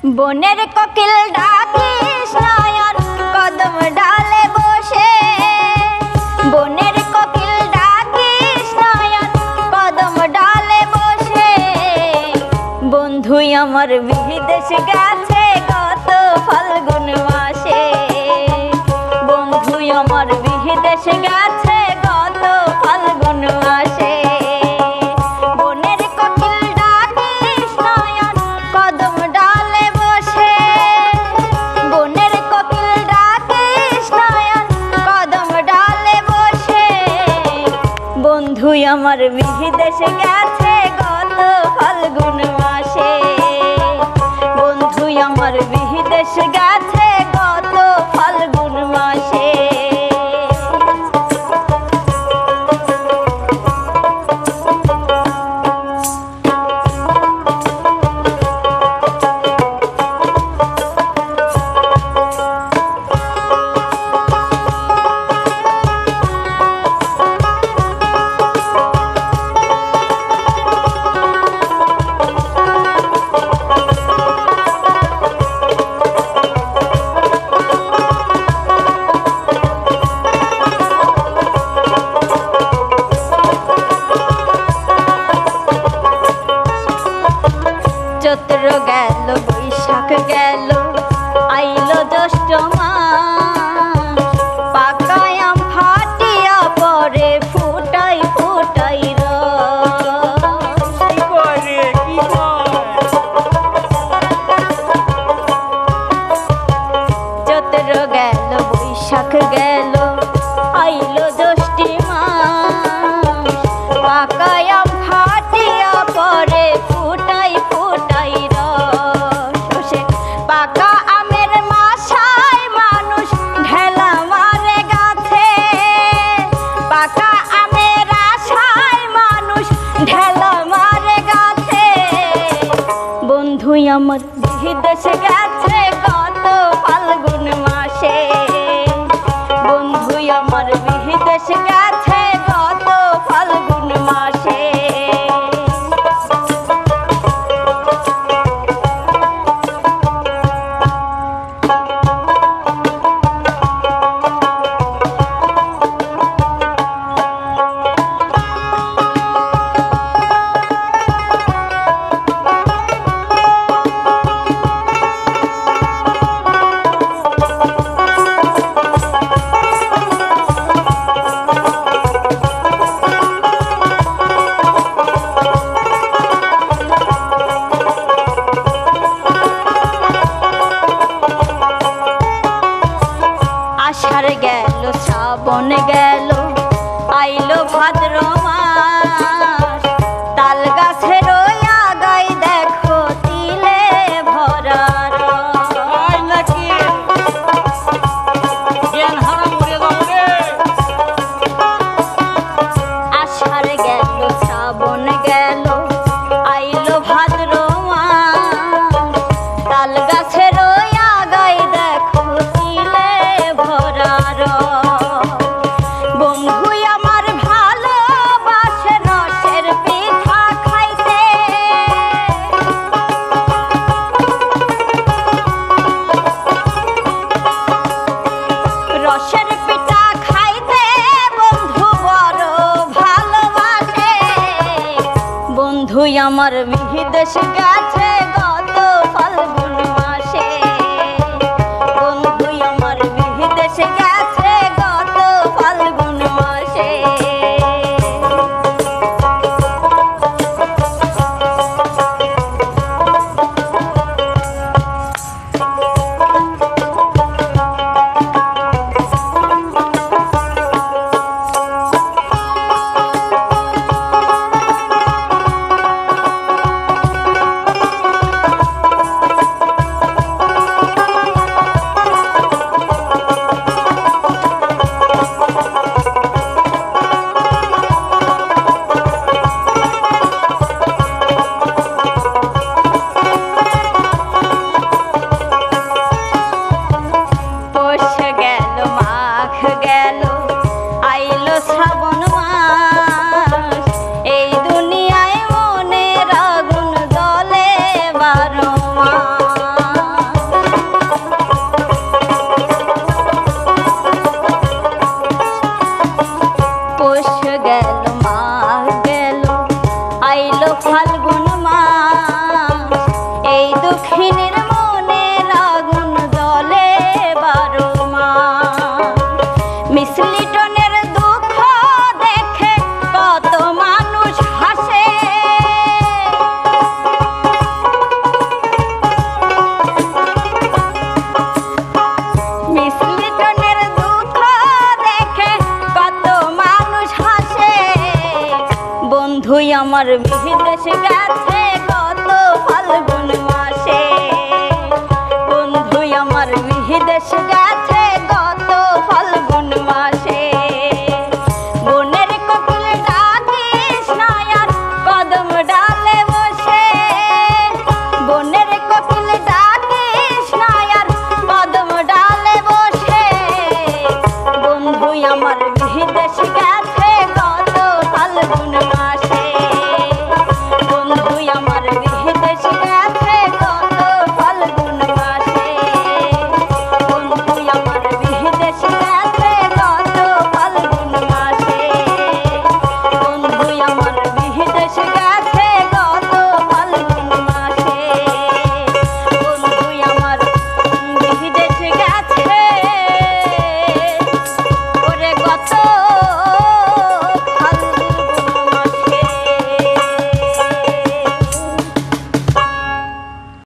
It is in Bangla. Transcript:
বনের কোকিল ডাকিস নয়ন কদম ডালে বসে, বনের কোকিল ডাকিস নয়ন কদম ডালে বসে। বন্ধু আমার বিদেশ গেছে গত ফাল্গুন মাসে, বন্ধু আমার বিদেশ গেছে গত ফাল্গুন মাসে। বন্ধু আমার বিদেশ গেছে গত ফাল্গুন মাসে, বন্ধু আমার বিদেশ গেছে গত ফাল্গুন মাসে। চৈত্র গেল বৈশাখ গেল আইলো জ্যৈষ্ঠ মাস, পাকা আম ফাটিয়া পরে ফুটাই ফুটাই রস। চৈত্র গেল বৈশাখ গেল আইলো জ্যৈষ্ঠ মাস, পাকা আম ফাটিয়া পরে ফুটাই ফুটাই রস। পাকা আমের মাসায় মানুষ ঢেলা মারে গাছে, পাকা আমের আশায় মানুষ ঢেলা মারে গাছে। বন্ধু আমার বিদেশ গেছে গত ফাল্গুন মাসে, বন্ধু আমার বিদেশ গেছে গত ফাল্গুন মাসে। আষাঢ় গেল শ্রাবণ গেল আইলো ভাদ্র মাস, তাল গাছের আগায় দেখো তিলে ভরা রস। আষাঢ় গেল শ্রাবণ গেল আইলো ভাদ্র মাস, তাল গাছের আগায় দেখো তিলে ভরা রস। বন্ধু আমার ভালোবাসে রসের পিঠা খাইতে, রসের পিঠা খাইতে বন্ধু বড় ভালোবাসে। বন্ধু আমার বিদেশ গেছে গত ফাল্গুন মাসে, বন্ধু আমার বিদেশ গেছে গত ফাল্গুন মাসে। দুঃখিনীর মনের আগুন জ্বলে বারো মাস। মিস লিটনের দুঃখ দেখে কত মানুষ হাসে, মিস লিটনের দুঃখ দেখে কত মানুষ হাসে। বন্ধুই আমার বিদেশ গেছে